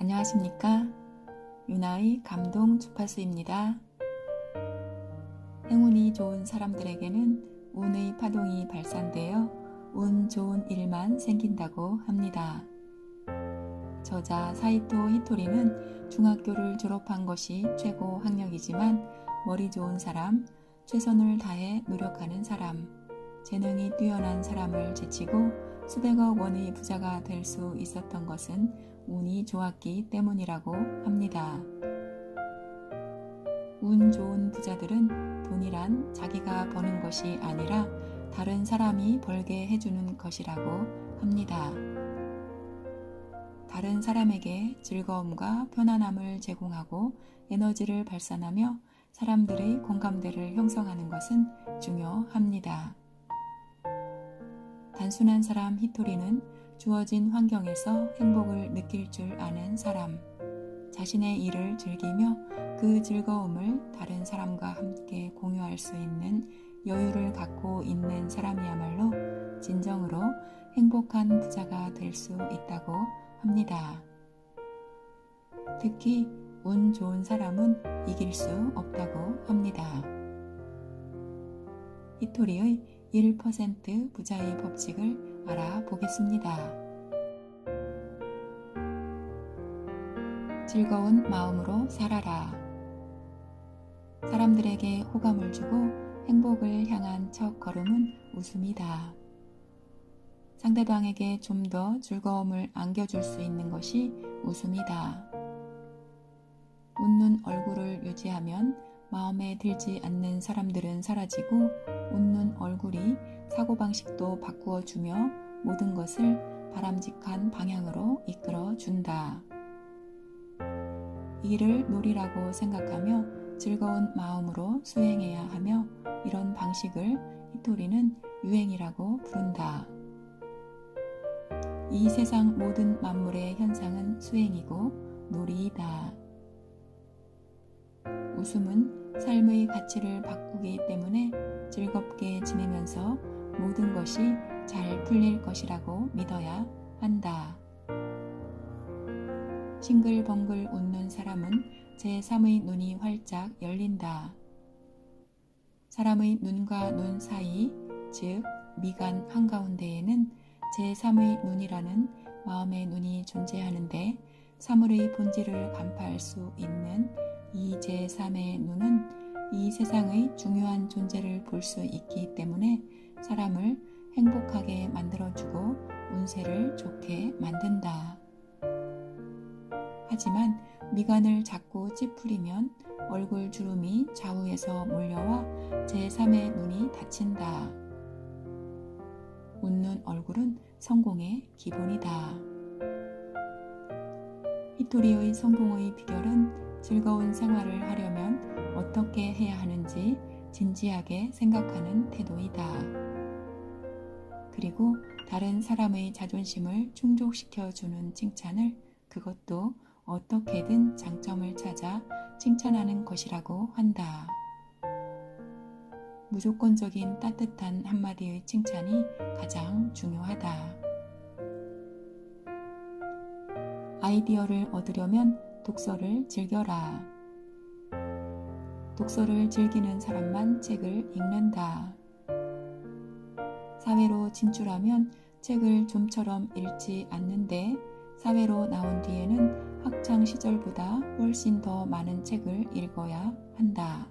안녕하십니까? 유나의 감동 주파수입니다. 행운이 좋은 사람들에게는 운의 파동이 발산되어 운 좋은 일만 생긴다고 합니다. 저자 사이토 히토리는 중학교를 졸업한 것이 최고 학력이지만 머리 좋은 사람, 최선을 다해 노력하는 사람, 재능이 뛰어난 사람을 제치고 수백억 원의 부자가 될 수 있었던 것은 운이 좋았기 때문이라고 합니다. 운 좋은 부자들은 돈이란 자기가 버는 것이 아니라 다른 사람이 벌게 해주는 것이라고 합니다. 다른 사람에게 즐거움과 편안함을 제공하고 에너지를 발산하며 사람들의 공감대를 형성하는 것은 중요합니다. 단순한 사람 히토리는 주어진 환경에서 행복을 느낄 줄 아는 사람, 자신의 일을 즐기며 그 즐거움을 다른 사람과 함께 공유할 수 있는 여유를 갖고 있는 사람이야말로 진정으로 행복한 부자가 될 수 있다고 합니다. 특히 운 좋은 사람은 이길 수 없다고 합니다. 히토리의 1% 부자의 법칙을 알아보겠습니다. 즐거운 마음으로 살아라. 사람들에게 호감을 주고 행복을 향한 첫 걸음은 웃음이다. 상대방에게 좀 더 즐거움을 안겨줄 수 있는 것이 웃음이다. 웃는 얼굴을 유지하면 마음에 들지 않는 사람들은 사라지고 웃는 얼굴이 사고방식도 바꾸어주며 모든 것을 바람직한 방향으로 이끌어준다. 일을 놀이라고 생각하며 즐거운 마음으로 수행해야 하며 이런 방식을 히토리는 유행이라고 부른다. 이 세상 모든 만물의 현상은 수행이고 놀이이다. 웃음은 삶의 가치를 바꾸기 때문에 즐겁게 지내면서 모든 것이 잘 풀릴 것이라고 믿어야 한다. 싱글벙글 웃는 사람은 제3의 눈이 활짝 열린다. 사람의 눈과 눈 사이, 즉 미간 한가운데에는 제3의 눈이라는 마음의 눈이 존재하는데 사물의 본질을 간파할 수 있는 이 제3의 눈은 이 세상의 중요한 존재를 볼 수 있기 때문에 사람을 행복하게 만들어주고 운세를 좋게 만든다. 하지만 미간을 자꾸 찌푸리면 얼굴 주름이 좌우에서 몰려와 제3의 눈이 다친다. 웃는 얼굴은 성공의 기본이다. 히토리의 성공의 비결은 즐거운 생활을 하려면 어떻게 해야 하는지 진지하게 생각하는 태도이다. 그리고 다른 사람의 자존심을 충족시켜주는 칭찬을 그것도 어떻게든 장점을 찾아 칭찬하는 것이라고 한다. 무조건적인 따뜻한 한마디의 칭찬이 가장 중요하다. 아이디어를 얻으려면 독서를 즐겨라. 독서를 즐기는 사람만 책을 읽는다. 사회로 진출하면 책을 좀처럼 읽지 않는데 사회로 나온 뒤에는 학창 시절보다 훨씬 더 많은 책을 읽어야 한다.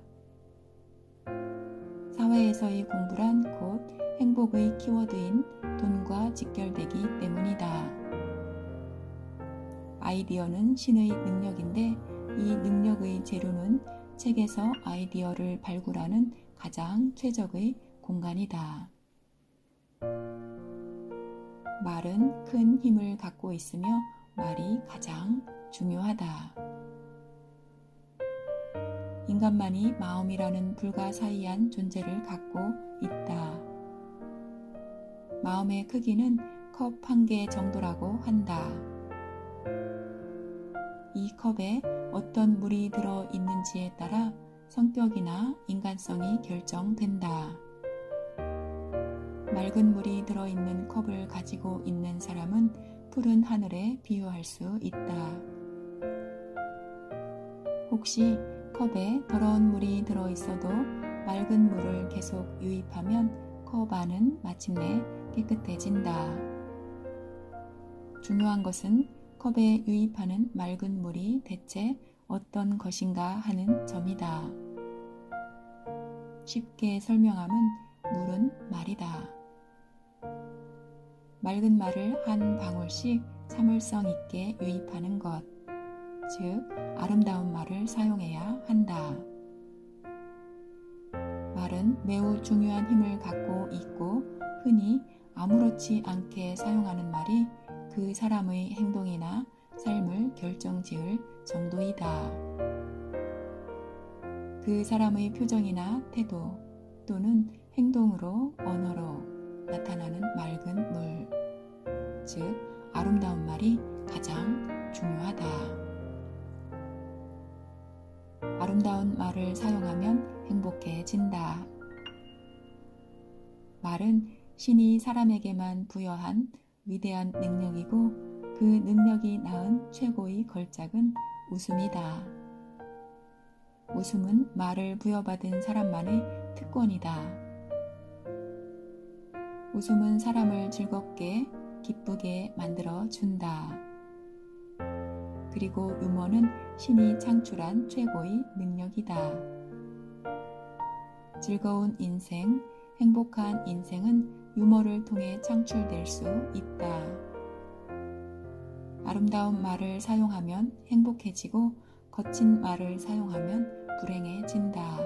사회에서의 공부란 곧 행복의 키워드인 돈과 직결되기 때문이다. 아이디어는 신의 능력인데 이 능력의 재료는 책에서 아이디어를 발굴하는 가장 최적의 공간이다. 말은 큰 힘을 갖고 있으며 말이 가장 중요하다. 인간만이 마음이라는 불가사의한 존재를 갖고 있다. 마음의 크기는 컵 한 개 정도라고 한다. 이 컵에 어떤 물이 들어 있는지에 따라 성격이나 인간성이 결정된다. 맑은 물이 들어있는 컵을 가지고 있는 사람은 푸른 하늘에 비유할 수 있다. 혹시 컵에 더러운 물이 들어있어도 맑은 물을 계속 유입하면 컵 안은 마침내 깨끗해진다. 중요한 것은 컵에 유입하는 맑은 물이 대체 어떤 것인가 하는 점이다. 쉽게 설명하면 물은 말이다. 맑은 말을 한 방울씩 참을성 있게 유입하는 것, 즉 아름다운 말을 사용해야 한다. 말은 매우 중요한 힘을 갖고 있고 흔히 아무렇지 않게 사용하는 말이 그 사람의 행동이나 삶을 결정지을 정도이다. 그 사람의 표정이나 태도 또는 행동으로 언어로 나타나는 맑은 물, 즉 아름다운 말이 가장 중요하다. 아름다운 말을 사용하면 행복해진다. 말은 신이 사람에게만 부여한 위대한 능력이고 그 능력이 낳은 최고의 걸작은 웃음이다. 웃음은 말을 부여받은 사람만의 특권이다. 웃음은 사람을 즐겁게 기쁘게 만들어 준다. 그리고 유머는 신이 창출한 최고의 능력이다. 즐거운 인생, 행복한 인생은 유머를 통해 창출될 수 있다. 아름다운 말을 사용하면 행복해지고 거친 말을 사용하면 불행해진다.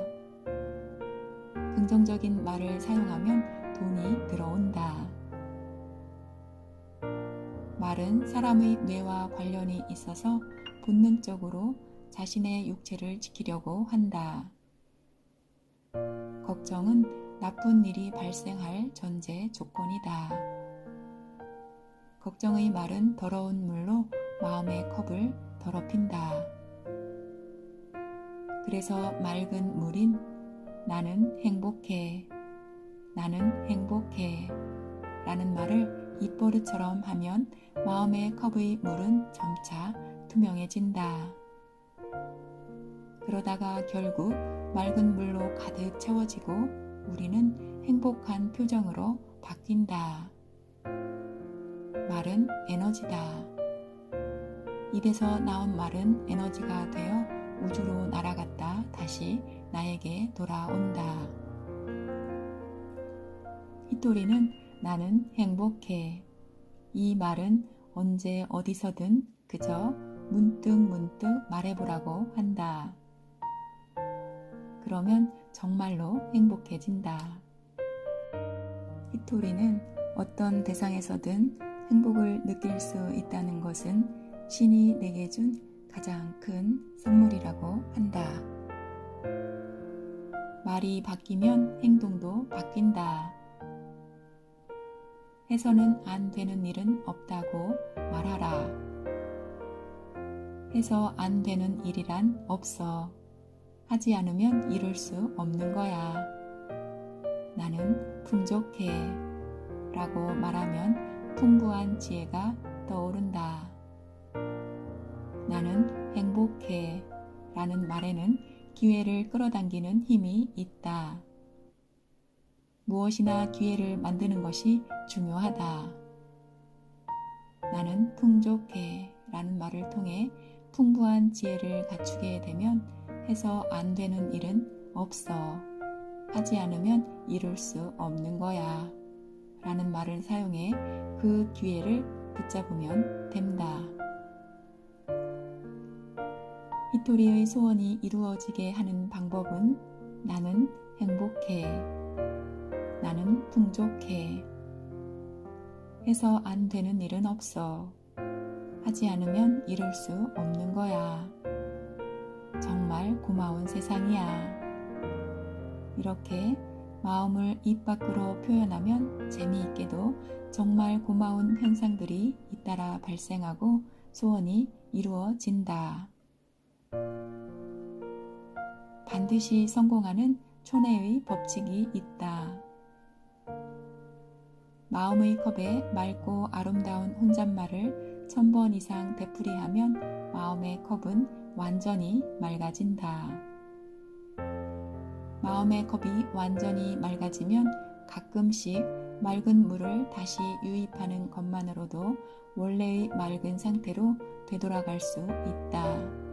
긍정적인 말을 사용하면 돈이 들어온다. 말은 사람의 뇌와 관련이 있어서 본능적으로 자신의 육체를 지키려고 한다. 걱정은 나쁜 일이 발생할 전제 조건이다. 걱정의 말은 더러운 물로 마음의 컵을 더럽힌다. 그래서 맑은 물인 나는 행복해, 나는 행복해 라는 말을 입버릇처럼 하면 마음의 컵의 물은 점차 투명해진다. 그러다가 결국 맑은 물로 가득 채워지고 우리는 행복한 표정으로 바뀐다. 말은 에너지다. 입에서 나온 말은 에너지가 되어 우주로 날아갔다 다시 나에게 돌아온다. 히토리는 나는 행복해. 이 말은 언제 어디서든 그저 문득 말해보라고 한다. 그러면 정말로 행복해진다. 히토리는 어떤 대상에서든 행복을 느낄 수 있다는 것은 신이 내게 준 가장 큰 선물이라고 한다. 말이 바뀌면 행동도 바뀐다. 해서는 안 되는 일은 없다고 말하라. 해서 안 되는 일이란 없어. 하지 않으면 이룰 수 없는 거야. 나는 풍족해 라고 말하면 풍부한 지혜가 떠오른다. 나는 행복해 라는 말에는 기회를 끌어당기는 힘이 있다. 무엇이나 기회를 만드는 것이 중요하다. 나는 풍족해 라는 말을 통해 풍부한 지혜를 갖추게 되면 해서 안 되는 일은 없어. 하지 않으면 이룰 수 없는 거야. 라는 말을 사용해 그 기회를 붙잡으면 된다. 히토리의 소원이 이루어지게 하는 방법은 나는 행복해. 나는 풍족해. 해서 안 되는 일은 없어. 하지 않으면 이룰 수 없는 거야. 정말 고마운 세상이야. 이렇게 마음을 입 밖으로 표현하면 재미있게도 정말 고마운 현상들이 잇따라 발생하고 소원이 이루어진다. 반드시 성공하는 촌해의 법칙이 있다. 마음의 컵에 맑고 아름다운 혼잣말을 1000번 이상 되풀이하면 마음의 컵은 완전히 맑아진다. 마음의 컵이 완전히 맑아지면 가끔씩 맑은 물을 다시 유입하는 것만으로도 원래의 맑은 상태로 되돌아갈 수 있다.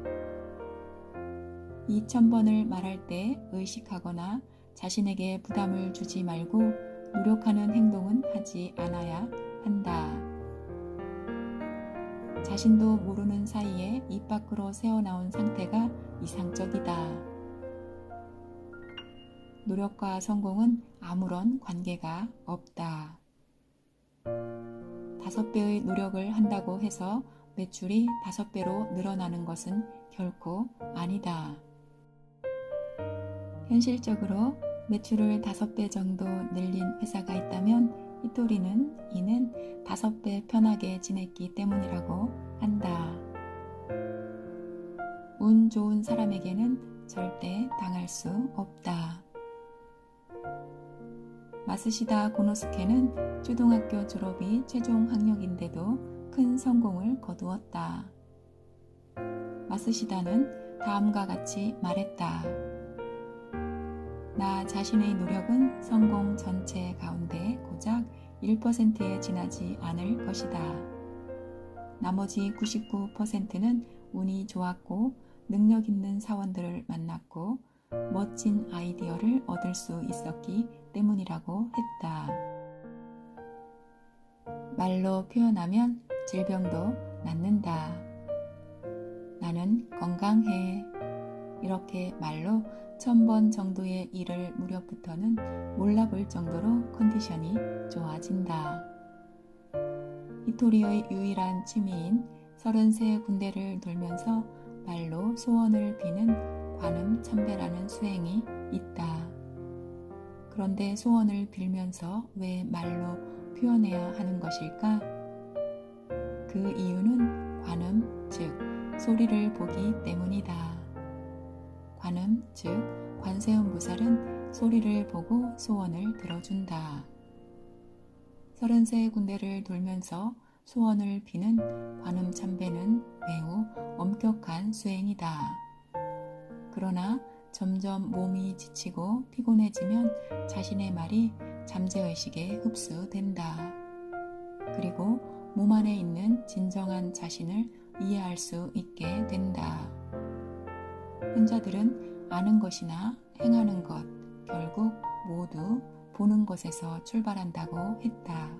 2000번을 말할 때 의식하거나 자신에게 부담을 주지 말고 노력하는 행동은 하지 않아야 한다. 자신도 모르는 사이에 입 밖으로 새어나온 상태가 이상적이다. 노력과 성공은 아무런 관계가 없다. 5배의 노력을 한다고 해서 매출이 5배로 늘어나는 것은 결코 아니다. 현실적으로 매출을 5배 정도 늘린 회사가 있다면 히토리는 이는 5배 편하게 지냈기 때문이라고 한다. 운 좋은 사람에게는 절대 당할 수 없다. 마쓰시다 고노스케는 초등학교 졸업이 최종 학력인데도 큰 성공을 거두었다. 마쓰시다는 다음과 같이 말했다. 나 자신의 노력은 성공 전체 가운데 고작 1%에 지나지 않을 것이다. 나머지 99%는 운이 좋았고 능력 있는 사원들을 만났고 멋진 아이디어를 얻을 수 있었기 때문이라고 했다. 말로 표현하면 질병도 낫는다. 나는 건강해. 이렇게 말로 1000번 정도의 일을 무렵부터는 몰라볼 정도로 컨디션이 좋아진다. 히토리의 유일한 취미인 33 군데를 돌면서 말로 소원을 비는 관음참배라는 수행이 있다. 그런데 소원을 빌면서 왜 말로 표현해야 하는 것일까? 그 이유는 관음, 즉 소리를 보기 때문이다. 관음, 즉 관세음보살은 소리를 보고 소원을 들어준다. 33 군데를 돌면서 소원을 비는 관음참배는 매우 엄격한 수행이다. 그러나 점점 몸이 지치고 피곤해지면 자신의 말이 잠재의식에 흡수된다. 그리고 몸 안에 있는 진정한 자신을 이해할 수 있게 된다. 현자들은 아는 것이나 행하는 것, 결국 모두 보는 것에서 출발한다고 했다.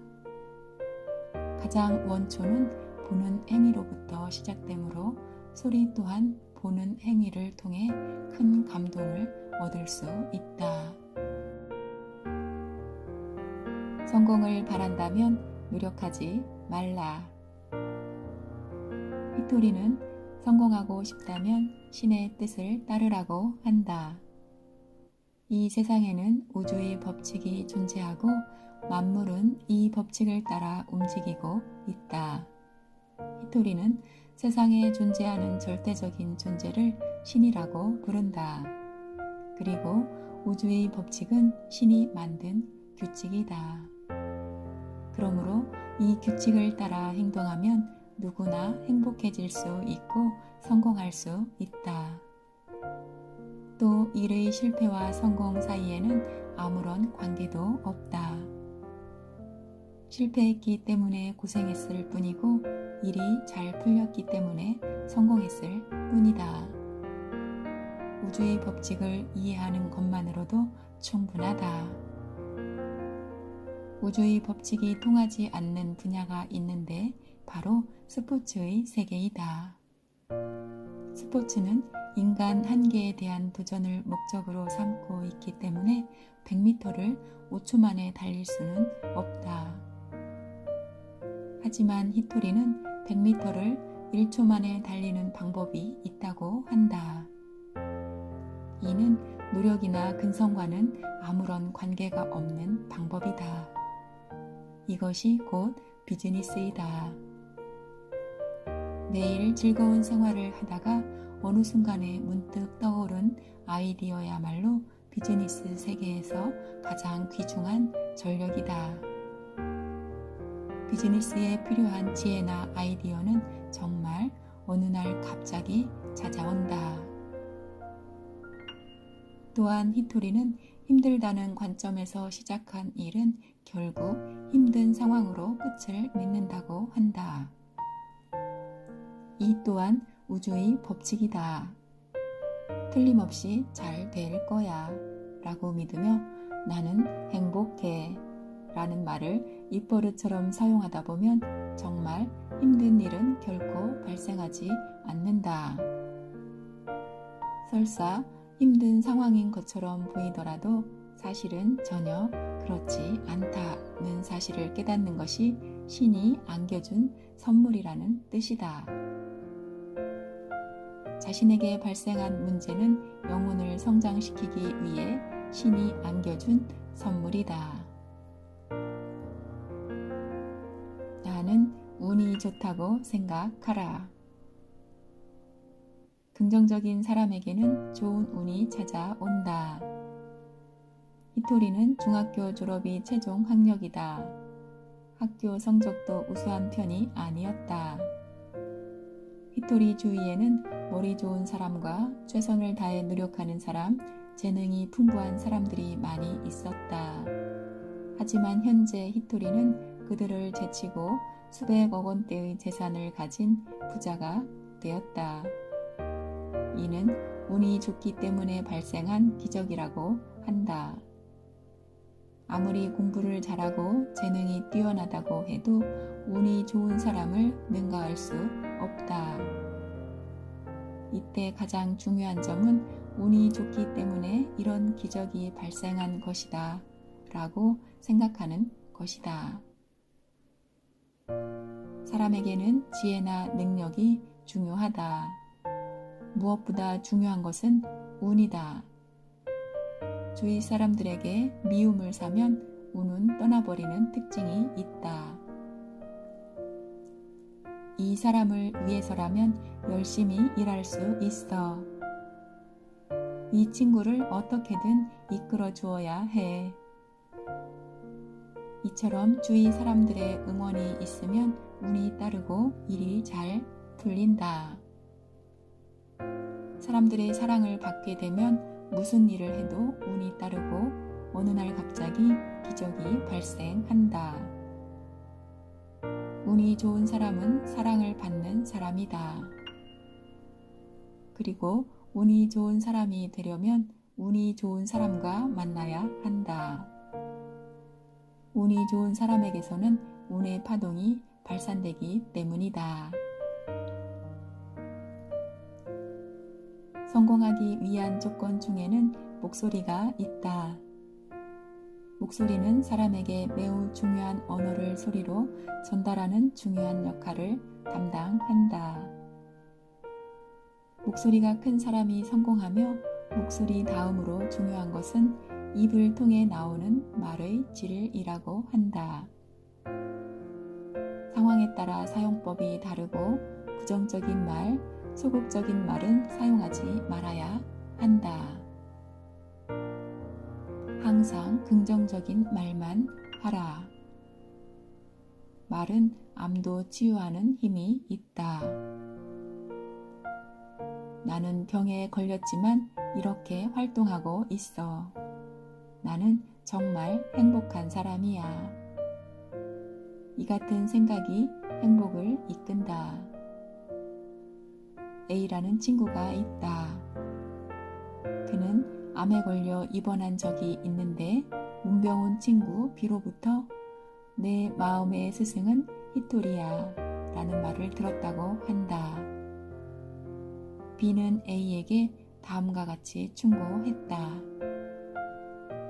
가장 원초는 보는 행위로부터 시작되므로 소리 또한 보는 행위를 통해 큰 감동을 얻을 수 있다. 성공을 바란다면 노력하지 말라. 히토리는 성공하고 싶다면 신의 뜻을 따르라고 한다. 이 세상에는 우주의 법칙이 존재하고 만물은 이 법칙을 따라 움직이고 있다. 히토리는 세상에 존재하는 절대적인 존재를 신이라고 부른다. 그리고 우주의 법칙은 신이 만든 규칙이다. 그러므로 이 규칙을 따라 행동하면 누구나 행복해질 수 있고 성공할 수 있다. 또 일의 실패와 성공 사이에는 아무런 관계도 없다. 실패했기 때문에 고생했을 뿐이고 일이 잘 풀렸기 때문에 성공했을 뿐이다. 우주의 법칙을 이해하는 것만으로도 충분하다. 우주의 법칙이 통하지 않는 분야가 있는데 바로 스포츠의 세계이다. 스포츠는 인간 한계에 대한 도전을 목적으로 삼고 있기 때문에 100m를 5초 만에 달릴 수는 없다. 하지만 히토리는 100m를 1초 만에 달리는 방법이 있다고 한다. 이는 노력이나 근성과는 아무런 관계가 없는 방법이다. 이것이 곧 비즈니스이다. 매일 즐거운 생활을 하다가 어느 순간에 문득 떠오른 아이디어야말로 비즈니스 세계에서 가장 귀중한 전력이다. 비즈니스에 필요한 지혜나 아이디어는 정말 어느 날 갑자기 찾아온다. 또한 히토리는 힘들다는 관점에서 시작한 일은 결국 힘든 상황으로 끝을 맺는다고 한다. 이 또한 우주의 법칙이다. 틀림없이 잘 될 거야 라고 믿으며 나는 행복해 라는 말을 입버릇처럼 사용하다 보면 정말 힘든 일은 결코 발생하지 않는다. 설사 힘든 상황인 것처럼 보이더라도 사실은 전혀 그렇지 않다는 사실을 깨닫는 것이 신이 안겨준 선물이라는 뜻이다. 자신에게 발생한 문제는 영혼을 성장시키기 위해 신이 안겨준 선물이다. 나는 운이 좋다고 생각하라. 긍정적인 사람에게는 좋은 운이 찾아온다. 히토리는 중학교 졸업이 최종 학력이다. 학교 성적도 우수한 편이 아니었다. 히토리 주위에는 머리 좋은 사람과 최선을 다해 노력하는 사람, 재능이 풍부한 사람들이 많이 있었다. 하지만 현재 히토리는 그들을 제치고 수백억 원대의 재산을 가진 부자가 되었다. 이는 운이 좋기 때문에 발생한 기적이라고 한다. 아무리 공부를 잘하고 재능이 뛰어나다고 해도 운이 좋은 사람을 능가할 수 없다. 이때 가장 중요한 점은 운이 좋기 때문에 이런 기적이 발생한 것이다 라고 생각하는 것이다. 사람에게는 지혜나 능력이 중요하다. 무엇보다 중요한 것은 운이다. 주위 사람들에게 미움을 사면 운은 떠나버리는 특징이 있다. 이 사람을 위해서라면 열심히 일할 수 있어. 이 친구를 어떻게든 이끌어 주어야 해. 이처럼 주위 사람들의 응원이 있으면 운이 따르고 일이 잘 풀린다. 사람들의 사랑을 받게 되면 무슨 일을 해도 운이 따르고 어느 날 갑자기 기적이 발생한다. 운이 좋은 사람은 사랑을 받는 사람이다. 그리고 운이 좋은 사람이 되려면 운이 좋은 사람과 만나야 한다. 운이 좋은 사람에게서는 운의 파동이 발산되기 때문이다. 성공하기 위한 조건 중에는 목소리가 있다. 목소리는 사람에게 매우 중요한 언어를 소리로 전달하는 중요한 역할을 담당한다. 목소리가 큰 사람이 성공하며 목소리 다음으로 중요한 것은 입을 통해 나오는 말의 질이라고 한다. 상황에 따라 사용법이 다르고 부정적인 말, 소극적인 말은 사용하지 말아야 한다. 항상 긍정적인 말만 하라. 말은 암도 치유하는 힘이 있다. 나는 병에 걸렸지만 이렇게 활동하고 있어. 나는 정말 행복한 사람이야. 이 같은 생각이 행복을 이끈다. A라는 친구가 있다. 그는 암에 걸려 입원한 적이 있는데 문병훈 친구 B로부터 내 마음의 스승은 히토리야 라는 말을 들었다고 한다. B는 A에게 다음과 같이 충고했다.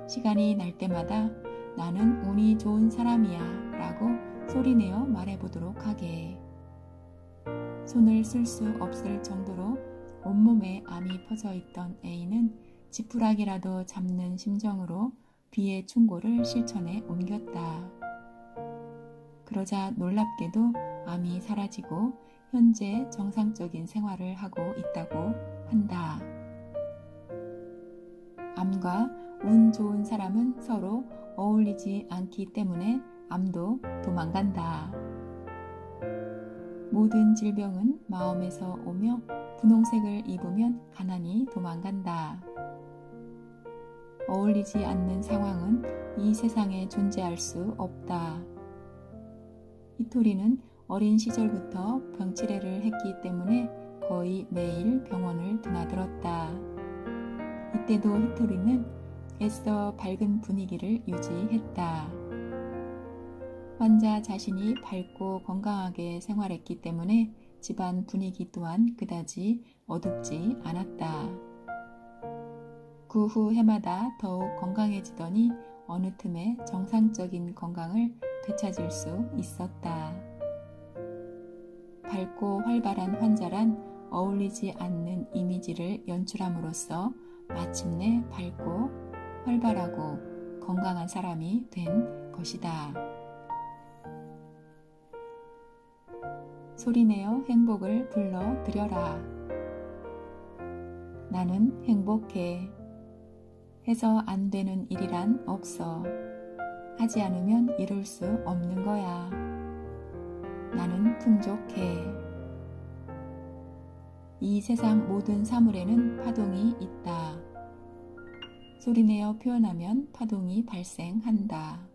시간이 날 때마다 나는 운이 좋은 사람이야 라고 소리내어 말해보도록 하게. 손을 쓸 수 없을 정도로 온몸에 암이 퍼져 있던 A는 지푸라기라도 잡는 심정으로 B의 충고를 실천에 옮겼다. 그러자 놀랍게도 암이 사라지고 현재 정상적인 생활을 하고 있다고 한다. 암과 운 좋은 사람은 서로 어울리지 않기 때문에 암도 도망간다. 모든 질병은 마음에서 오며 분홍색을 입으면 가난이 도망간다. 어울리지 않는 상황은 이 세상에 존재할 수 없다. 히토리는 어린 시절부터 병치레를 했기 때문에 거의 매일 병원을 드나들었다. 이때도 히토리는 애써 밝은 분위기를 유지했다. 환자 자신이 밝고 건강하게 생활했기 때문에 집안 분위기 또한 그다지 어둡지 않았다. 그 후 해마다 더욱 건강해지더니 어느 틈에 정상적인 건강을 되찾을 수 있었다. 밝고 활발한 환자란 어울리지 않는 이미지를 연출함으로써 마침내 밝고 활발하고 건강한 사람이 된 것이다. 소리내어 행복을 불러들여라. 나는 행복해. 해서 안 되는 일이란 없어. 하지 않으면 이룰 수 없는 거야. 나는 풍족해. 이 세상 모든 사물에는 파동이 있다. 소리내어 표현하면 파동이 발생한다.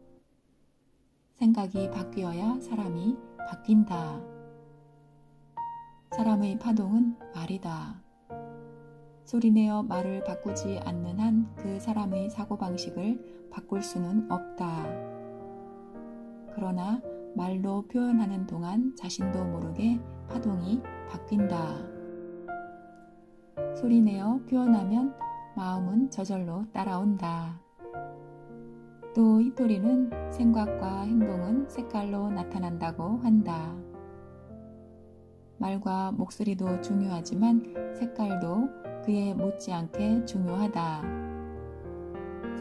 생각이 바뀌어야 사람이 바뀐다. 사람의 파동은 말이다. 소리내어 말을 바꾸지 않는 한 그 사람의 사고방식을 바꿀 수는 없다. 그러나 말로 표현하는 동안 자신도 모르게 파동이 바뀐다. 소리내어 표현하면 마음은 저절로 따라온다. 또 히토리는 생각과 행동은 색깔로 나타난다고 한다. 말과 목소리도 중요하지만 색깔도 그에 못지않게 중요하다.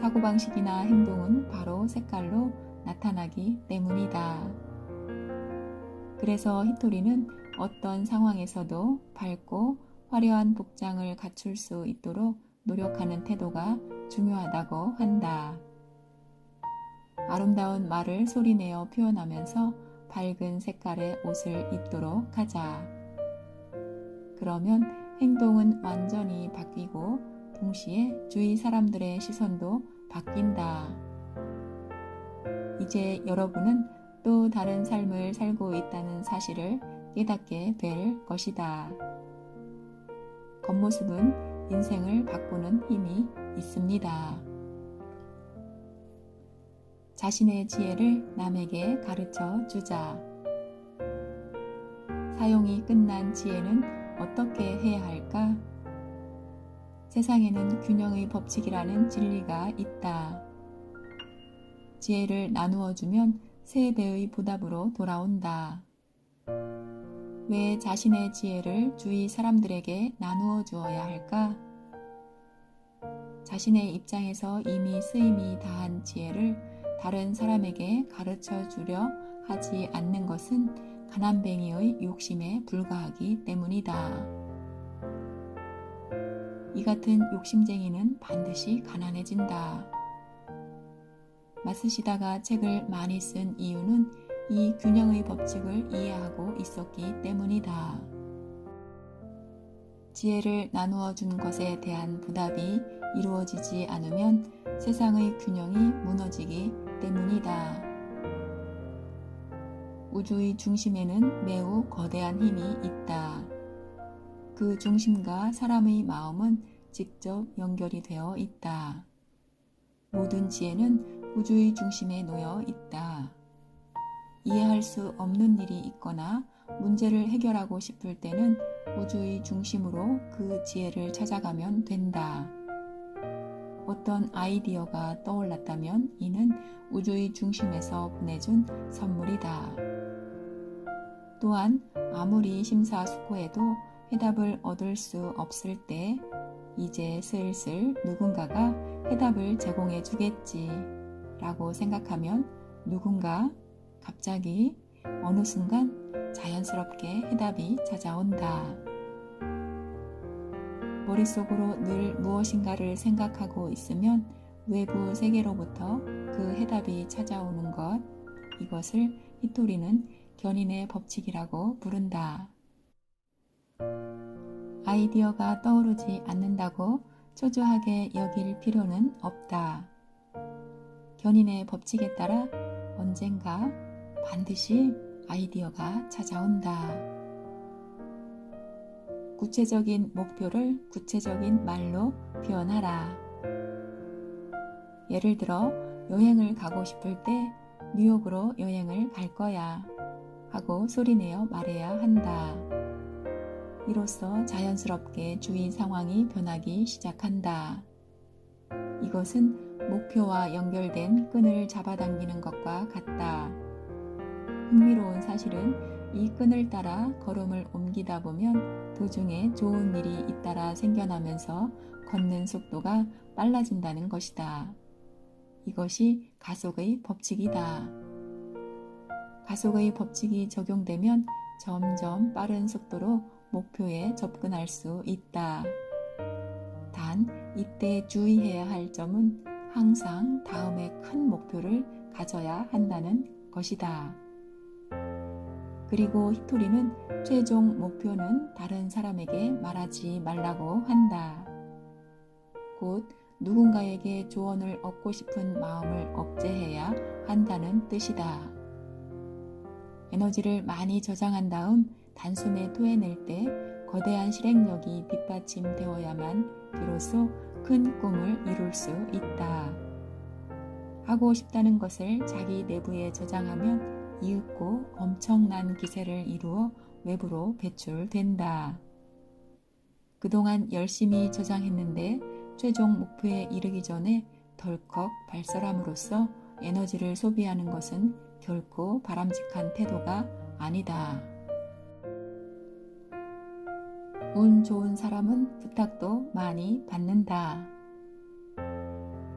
사고방식이나 행동은 바로 색깔로 나타나기 때문이다. 그래서 히토리는 어떤 상황에서도 밝고 화려한 복장을 갖출 수 있도록 노력하는 태도가 중요하다고 한다. 아름다운 말을 소리내어 표현하면서 밝은 색깔의 옷을 입도록 하자. 그러면 행동은 완전히 바뀌고 동시에 주위 사람들의 시선도 바뀐다. 이제 여러분은 또 다른 삶을 살고 있다는 사실을 깨닫게 될 것이다. 겉모습은 인생을 바꾸는 힘이 있습니다. 자신의 지혜를 남에게 가르쳐 주자. 사용이 끝난 지혜는 어떻게 해야 할까? 세상에는 균형의 법칙이라는 진리가 있다. 지혜를 나누어 주면 3배의 보답으로 돌아온다. 왜 자신의 지혜를 주위 사람들에게 나누어 주어야 할까? 자신의 입장에서 이미 쓰임이 다한 지혜를 다른 사람에게 가르쳐 주려 하지 않는 것은 가난뱅이의 욕심에 불과하기 때문이다. 이 같은 욕심쟁이는 반드시 가난해진다. 마쓰시다가 책을 많이 쓴 이유는 이 균형의 법칙을 이해하고 있었기 때문이다. 지혜를 나누어 준 것에 대한 보답이 이루어지지 않으면 세상의 균형이 무너지기 때문이다. 우주의 중심에는 매우 거대한 힘이 있다. 그 중심과 사람의 마음은 직접 연결이 되어 있다. 모든 지혜는 우주의 중심에 놓여 있다. 이해할 수 없는 일이 있거나 문제를 해결하고 싶을 때는 우주의 중심으로 그 지혜를 찾아가면 된다. 어떤 아이디어가 떠올랐다면 이는 우주의 중심에서 보내준 선물이다. 또한 아무리 심사숙고해도 해답을 얻을 수 없을 때 이제 슬슬 누군가가 해답을 제공해 주겠지 라고 생각하면 누군가 갑자기 어느 순간 자연스럽게 해답이 찾아온다. 머릿속으로 늘 무엇인가를 생각하고 있으면 외부 세계로부터 그 해답이 찾아오는 것, 이것을 히토리는 견인의 법칙이라고 부른다. 아이디어가 떠오르지 않는다고 초조하게 여길 필요는 없다. 견인의 법칙에 따라 언젠가 반드시 아이디어가 찾아온다. 구체적인 목표를 구체적인 말로 표현하라. 예를 들어 여행을 가고 싶을 때 뉴욕으로 여행을 갈 거야 하고 소리내어 말해야 한다. 이로써 자연스럽게 주위 상황이 변하기 시작한다. 이것은 목표와 연결된 끈을 잡아당기는 것과 같다. 흥미로운 사실은 이 끈을 따라 걸음을 옮기다 보면 도중에 좋은 일이 잇따라 생겨나면서 걷는 속도가 빨라진다는 것이다. 이것이 가속의 법칙이다. 가속의 법칙이 적용되면 점점 빠른 속도로 목표에 접근할 수 있다. 단, 이때 주의해야 할 점은 항상 다음에 큰 목표를 가져야 한다는 것이다. 그리고 히토리는 최종 목표는 다른 사람에게 말하지 말라고 한다. 곧 누군가에게 조언을 얻고 싶은 마음을 억제해야 한다는 뜻이다. 에너지를 많이 저장한 다음 단숨에 토해낼 때 거대한 실행력이 뒷받침되어야만 비로소 큰 꿈을 이룰 수 있다. 하고 싶다는 것을 자기 내부에 저장하면 이윽고 엄청난 기세를 이루어 외부로 배출된다. 그동안 열심히 저장했는데 최종 목표에 이르기 전에 덜컥 발설함으로써 에너지를 소비하는 것은 결코 바람직한 태도가 아니다. 운 좋은 사람은 부탁도 많이 받는다.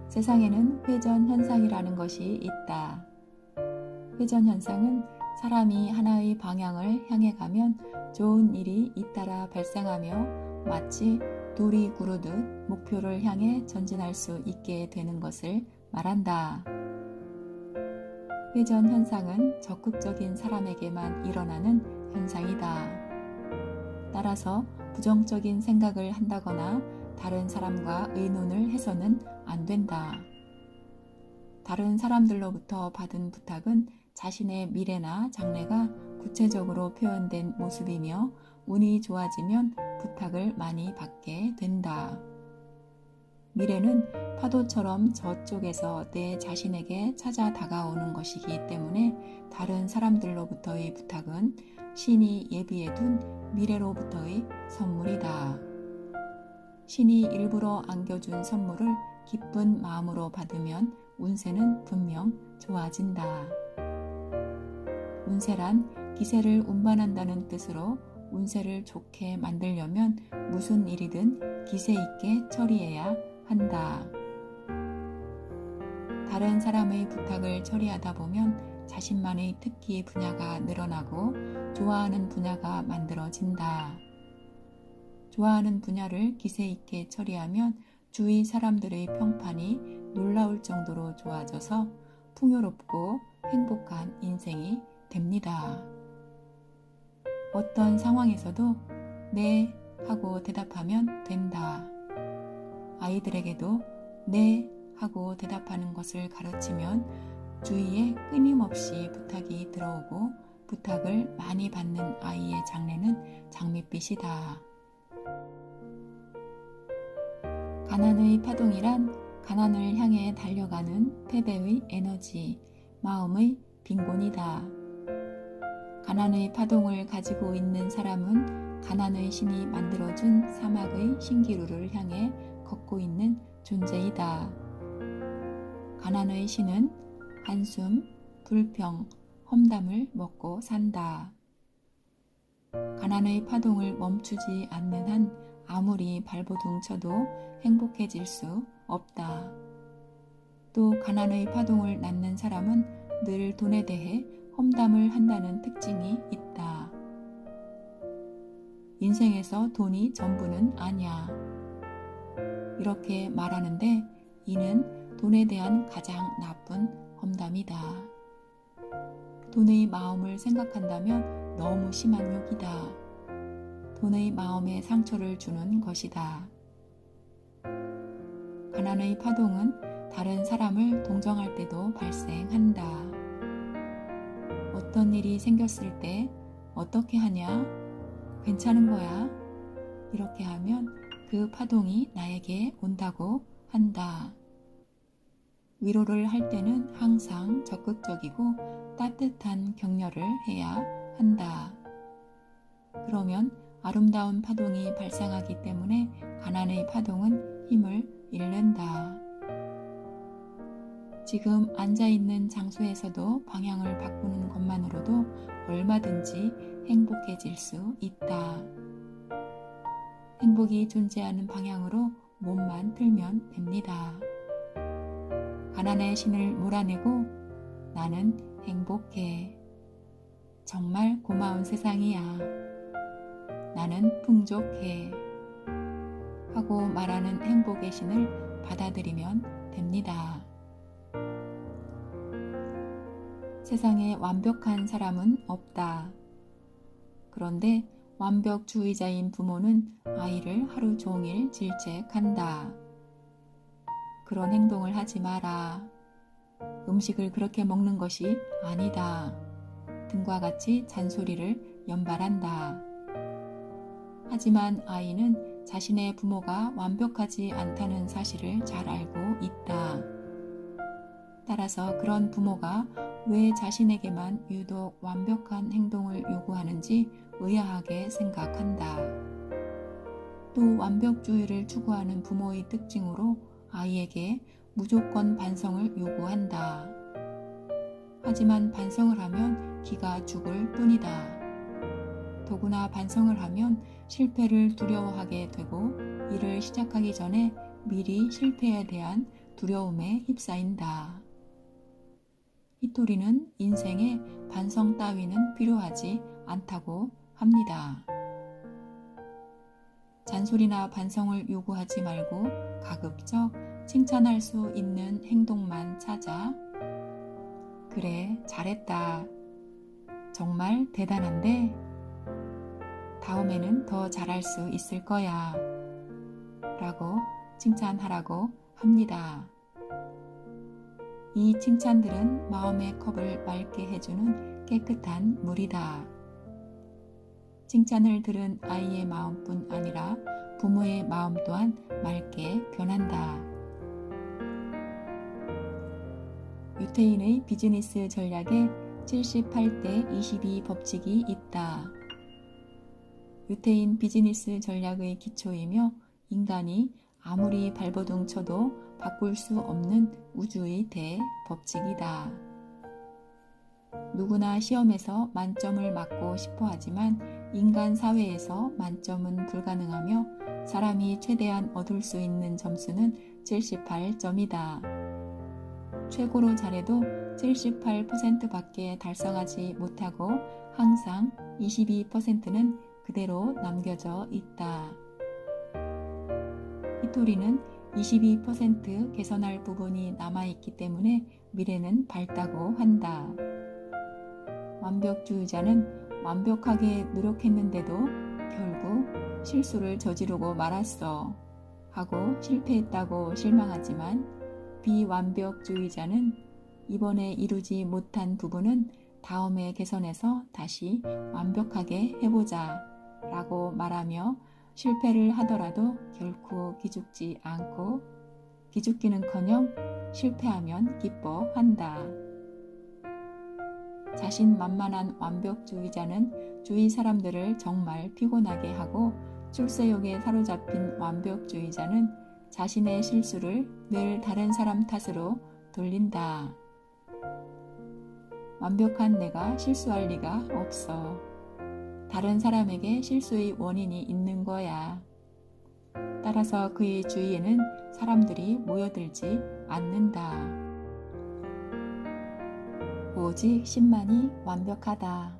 세상에는 회전 현상이라는 것이 있다. 회전 현상은 사람이 하나의 방향을 향해 가면 좋은 일이 잇따라 발생하며 마치 돌이 구르듯 목표를 향해 전진할 수 있게 되는 것을 말한다. 회전 현상은 적극적인 사람에게만 일어나는 현상이다. 따라서 부정적인 생각을 한다거나 다른 사람과 의논을 해서는 안 된다. 다른 사람들로부터 받은 부탁은 자신의 미래나 장래가 구체적으로 표현된 모습이며 운이 좋아지면 부탁을 많이 받게 된다. 미래는 파도처럼 저쪽에서 내 자신에게 찾아 다가오는 것이기 때문에 다른 사람들로부터의 부탁은 신이 예비해둔 미래로부터의 선물이다. 신이 일부러 안겨준 선물을 기쁜 마음으로 받으면 운세는 분명 좋아진다. 운세란 기세를 운반한다는 뜻으로 운세를 좋게 만들려면 무슨 일이든 기세 있게 처리해야 한다. 다른 사람의 부탁을 처리하다 보면 자신만의 특기 분야가 늘어나고 좋아하는 분야가 만들어진다. 좋아하는 분야를 기세 있게 처리하면 주위 사람들의 평판이 놀라울 정도로 좋아져서 풍요롭고 행복한 인생이 됩니다. 어떤 상황에서도 네 하고 대답하면 된다. 아이들에게도 네 하고 대답하는 것을 가르치면 주위에 끊임없이 부탁이 들어오고 부탁을 많이 받는 아이의 장래는 장밋빛이다. 가난의 파동이란 가난을 향해 달려가는 패배의 에너지, 마음의 빈곤이다. 가난의 파동을 가지고 있는 사람은 가난의 신이 만들어준 사막의 신기루를 향해 걷고 있는 존재이다. 가난의 신은 한숨, 불평, 험담을 먹고 산다. 가난의 파동을 멈추지 않는 한 아무리 발버둥 쳐도 행복해질 수 없다. 또 가난의 파동을 낳는 사람은 늘 돈에 대해 험담을 한다는 특징이 있다. 인생에서 돈이 전부는 아니야. 이렇게 말하는데 이는 돈에 대한 가장 나쁜 험담이다. 돈의 마음을 생각한다면 너무 심한 욕이다. 돈의 마음에 상처를 주는 것이다. 가난의 파동은 다른 사람을 동정할 때도 발생한다. 어떤 일이 생겼을 때 어떻게 하냐? 괜찮은 거야? 이렇게 하면 그 파동이 나에게 온다고 한다. 위로를 할 때는 항상 적극적이고 따뜻한 격려를 해야 한다. 그러면 아름다운 파동이 발생하기 때문에 가난의 파동은 힘을 잃는다. 지금 앉아있는 장소에서도 방향을 바꾸는 것만으로도 얼마든지 행복해질 수 있다. 행복이 존재하는 방향으로 몸만 틀면 됩니다. 가난의 신을 몰아내고 나는 행복해. 정말 고마운 세상이야. 나는 풍족해. 하고 말하는 행복의 신을 받아들이면 됩니다. 세상에 완벽한 사람은 없다. 그런데 완벽주의자인 부모는 아이를 하루 종일 질책한다. 그런 행동을 하지 마라. 음식을 그렇게 먹는 것이 아니다. 등과 같이 잔소리를 연발한다. 하지만 아이는 자신의 부모가 완벽하지 않다는 사실을 잘 알고 있다. 따라서 그런 부모가 왜 자신에게만 유독 완벽한 행동을 요구하는지 의아하게 생각한다. 또 완벽주의를 추구하는 부모의 특징으로 아이에게 무조건 반성을 요구한다. 하지만 반성을 하면 기가 죽을 뿐이다. 더구나 반성을 하면 실패를 두려워하게 되고 일을 시작하기 전에 미리 실패에 대한 두려움에 휩싸인다. 히토리는 인생에 반성 따위는 필요하지 않다고 합니다. 잔소리나 반성을 요구하지 말고 가급적 칭찬할 수 있는 행동만 찾아 그래, 잘했다. 정말 대단한데? 다음에는 더 잘할 수 있을 거야. 라고 칭찬하라고 합니다. 이 칭찬들은 마음의 컵을 맑게 해주는 깨끗한 물이다. 칭찬을 들은 아이의 마음뿐 아니라 부모의 마음 또한 맑게 변한다. 유태인의 비즈니스 전략에 78대 22 법칙이 있다. 유태인 비즈니스 전략의 기초이며 인간이 아무리 발버둥 쳐도 바꿀 수 없는 우주의 대법칙이다. 누구나 시험에서 만점을 맞고 싶어 하지만 인간 사회에서 만점은 불가능하며 사람이 최대한 얻을 수 있는 점수는 78점이다. 최고로 잘해도 78%밖에 달성하지 못하고 항상 22%는 그대로 남겨져 있다. 히토리는 22% 개선할 부분이 남아있기 때문에 미래는 밝다고 한다. 완벽주의자는 완벽하게 노력했는데도 결국 실수를 저지르고 말았어 하고 실패했다고 실망하지만 비완벽주의자는 이번에 이루지 못한 부분은 다음에 개선해서 다시 완벽하게 해보자 라고 말하며 실패를 하더라도 결코 기죽지 않고 기죽기는커녕 실패하면 기뻐한다. 자신만만한 완벽주의자는 주위 사람들을 정말 피곤하게 하고 출세욕에 사로잡힌 완벽주의자는 자신의 실수를 늘 다른 사람 탓으로 돌린다. 완벽한 내가 실수할 리가 없어. 다른 사람에게 실수의 원인이 있는 거야. 따라서 그의 주위에는 사람들이 모여들지 않는다. 오직 신만이 완벽하다.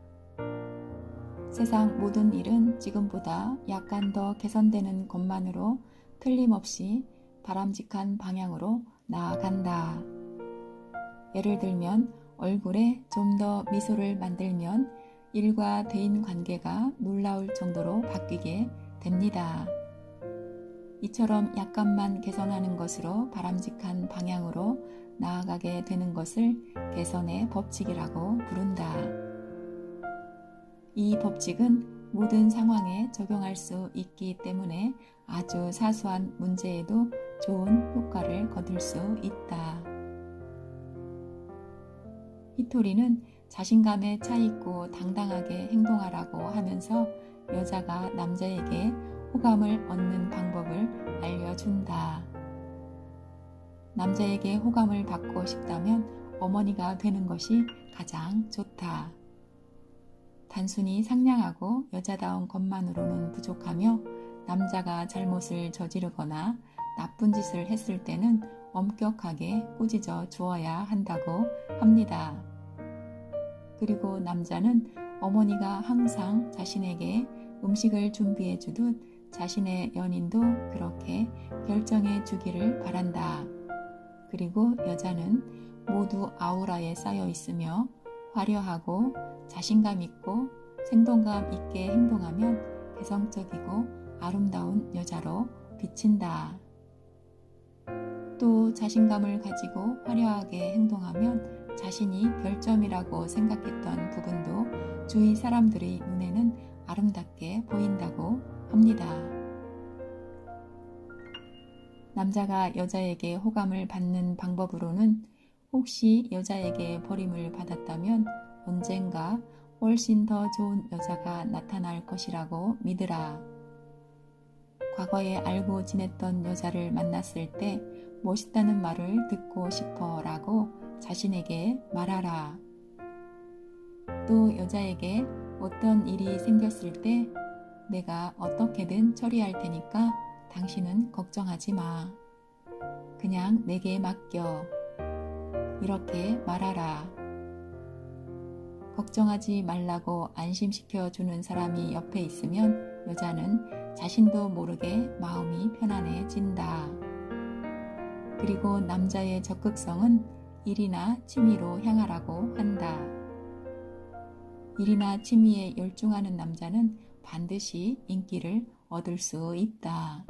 세상 모든 일은 지금보다 약간 더 개선되는 것만으로 틀림없이 바람직한 방향으로 나아간다. 예를 들면 얼굴에 좀 더 미소를 만들면 일과 대인 관계가 놀라울 정도로 바뀌게 됩니다. 이처럼 약간만 개선하는 것으로 바람직한 방향으로 나아가게 되는 것을 개선의 법칙이라고 부른다. 이 법칙은 모든 상황에 적용할 수 있기 때문에 아주 사소한 문제에도 좋은 효과를 거둘 수 있다. 히토리는 자신감에 차있고 당당하게 행동하라고 하면서 여자가 남자에게 호감을 얻는 방법을 알려준다. 남자에게 호감을 받고 싶다면 어머니가 되는 것이 가장 좋다. 단순히 상냥하고 여자다운 것만으로는 부족하며 남자가 잘못을 저지르거나 나쁜 짓을 했을 때는 엄격하게 꾸짖어 주어야 한다고 합니다. 그리고 남자는 어머니가 항상 자신에게 음식을 준비해 주듯 자신의 연인도 그렇게 결정해 주기를 바란다. 그리고 여자는 모두 아우라에 쌓여 있으며 화려하고 자신감 있고 생동감 있게 행동하면 개성적이고 아름다운 여자로 비친다. 또 자신감을 가지고 화려하게 행동하면 자신이 별점이라고 생각했던 부분도 주위 사람들의 눈에는 아름답게 보인다고 합니다. 남자가 여자에게 호감을 받는 방법으로는 혹시 여자에게 버림을 받았다면 언젠가 훨씬 더 좋은 여자가 나타날 것이라고 믿으라. 과거에 알고 지냈던 여자를 만났을 때 멋있다는 말을 듣고 싶어 라고 자신에게 말하라. 또 여자에게 어떤 일이 생겼을 때 내가 어떻게든 처리할 테니까 당신은 걱정하지 마. 그냥 내게 맡겨. 이렇게 말하라. 걱정하지 말라고 안심시켜 주는 사람이 옆에 있으면 여자는 자신도 모르게 마음이 편안해진다. 그리고 남자의 적극성은 일이나 취미로 향하라고 한다. 일이나 취미에 열중하는 남자는 반드시 인기를 얻을 수 있다.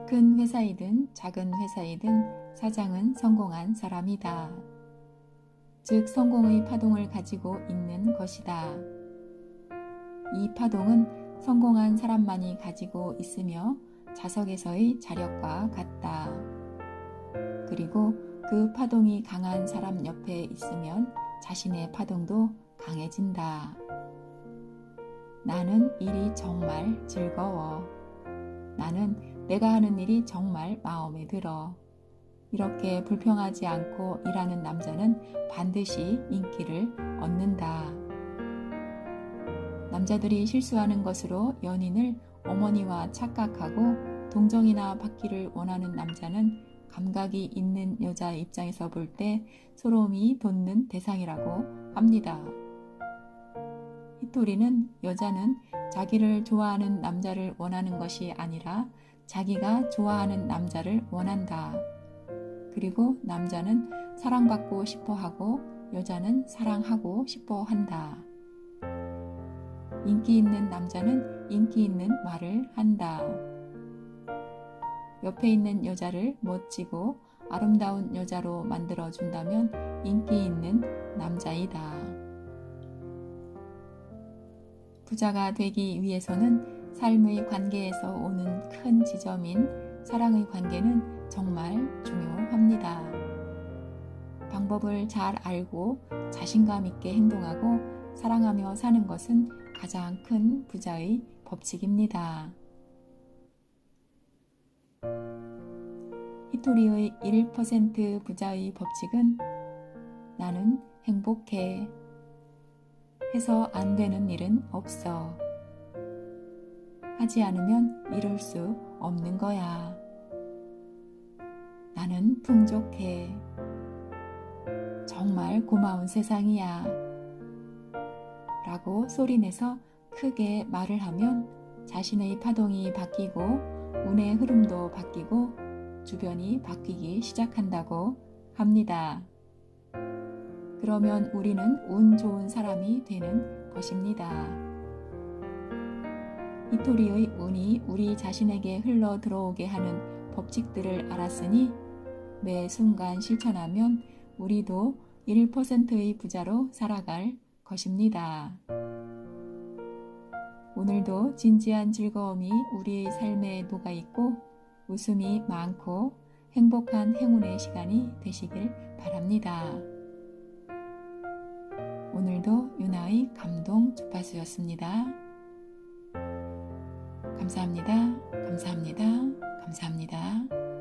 큰 회사이든 작은 회사이든 사장은 성공한 사람이다. 즉 성공의 파동을 가지고 있는 것이다. 이 파동은 성공한 사람만이 가지고 있으며 자석에서의 자력과 같다. 그리고 그 파동이 강한 사람 옆에 있으면 자신의 파동도 강해진다. 나는 일이 정말 즐거워. 나는 내가 하는 일이 정말 마음에 들어. 이렇게 불평하지 않고 일하는 남자는 반드시 인기를 얻는다. 남자들이 실수하는 것으로 연인을 어머니와 착각하고 동정이나 받기를 원하는 남자는 감각이 있는 여자 입장에서 볼 때 소름이 돋는 대상이라고 합니다. 히토리는 여자는 자기를 좋아하는 남자를 원하는 것이 아니라 자기가 좋아하는 남자를 원한다. 그리고 남자는 사랑받고 싶어 하고 여자는 사랑하고 싶어 한다. 인기 있는 남자는 인기 있는 말을 한다. 옆에 있는 여자를 멋지고 아름다운 여자로 만들어준다면 인기 있는 남자이다. 부자가 되기 위해서는 삶의 관계에서 오는 큰 지점인 사랑의 관계는 정말 중요합니다. 방법을 잘 알고 자신감 있게 행동하고 사랑하며 사는 것은 가장 큰 부자의 법칙입니다. 히토리의 1% 부자의 법칙은 나는 행복해. 해서 안 되는 일은 없어. 하지 않으면 이룰 수 없는 거야. 나는 풍족해. 정말 고마운 세상이야. 라고 소리내서 크게 말을 하면 자신의 파동이 바뀌고 운의 흐름도 바뀌고 주변이 바뀌기 시작한다고 합니다. 그러면 우리는 운 좋은 사람이 되는 것입니다. 히토리의 운이 우리 자신에게 흘러 들어오게 하는 법칙들을 알았으니 매 순간 실천하면 우리도 1%의 부자로 살아갈 것입니다. 오늘도 진지한 즐거움이 우리의 삶에 녹아있고 웃음이 많고 행복한 행운의 시간이 되시길 바랍니다. 오늘도 유나의 감동 주파수였습니다. 감사합니다. 감사합니다. 감사합니다.